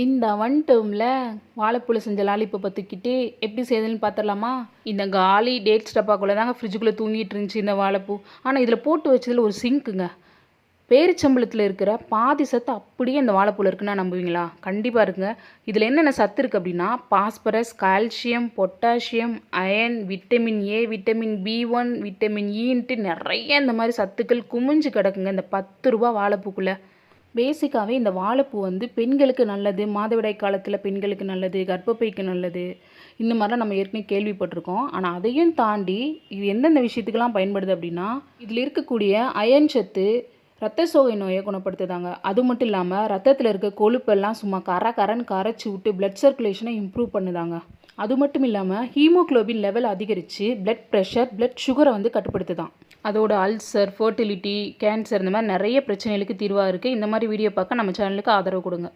இந்த 1 டேர்மில் வாழைப்பூல செஞ்ச லாலிபப்பை தூக்கிட்டு எப்படி செய்யுதுன்னு பார்த்துடலாமா? இந்த காலி டேட்ஸ் டப்பாக்குள்ளே தாங்க ஃப்ரிட்ஜுக்குள்ளே தூங்கிட்டு இருந்துச்சு இந்த வாழைப்பூ. ஆனால் இதில் போட்டு வச்சதில் ஒரு சிங்க்குங்க. பேரிச்சம்பழத்தில் இருக்கிற பாதி சத்து அப்படியே இந்த வாழைப்பூல இருக்குன்னா நம்புவீங்களா? கண்டிப்பாக இருக்குங்க. இதில் என்னென்ன சத்து இருக்குது அப்படின்னா phosphorus, calcium, potassium, iron, vitamin A, vitamin B1, vitamin ஈன்ட்டு நிறைய இந்த மாதிரி சத்துக்கள் குமிஞ்சு கிடக்குங்க இந்த 10 ரூபா வாழைப்பூக்குள்ளே. பேசிக்காகவே இந்த வாழைப்பூ வந்து பெண்களுக்கு நல்லது, மாதவிடாய் காலத்தில் பெண்களுக்கு நல்லது, கர்ப்பப்பைக்கு நல்லது, இந்த மாதிரிலாம் நம்ம ஏற்கனவே கேள்விப்பட்டிருக்கோம். ஆனால் அதையும் தாண்டி இது எந்தெந்த விஷயத்துக்கெல்லாம் பயன்படுது அப்படின்னா இதில் இருக்கக்கூடிய அயன் சத்து ரத்த சோகை நோயை குணப்படுத்துதாங்க. அது மட்டும் இல்லாமல் ரத்தத்தில் இருக்க கொழுப்பெல்லாம் சும்மா கரன்னு கரைச்சி விட்டு பிளட் சர்க்குலேஷனை இம்ப்ரூவ் பண்ணுதாங்க. அது மட்டும் இல்லாமல் ஹீமோக்ளோபின் லெவல் அதிகரித்து பிளட் ப்ரெஷர், பிளட் சுகரை வந்து கட்டுப்படுத்துதான். அதோட அல்சர், ஃபர்டிலிட்டி, கேன்சர் இந்த மாதிரி நிறைய பிரச்சனைகளுக்கு தீர்வாக இருக்குது. இந்த மாதிரி வீடியோ பார்க்க நம்ம சேனலுக்கு ஆதரவு கொடுங்க.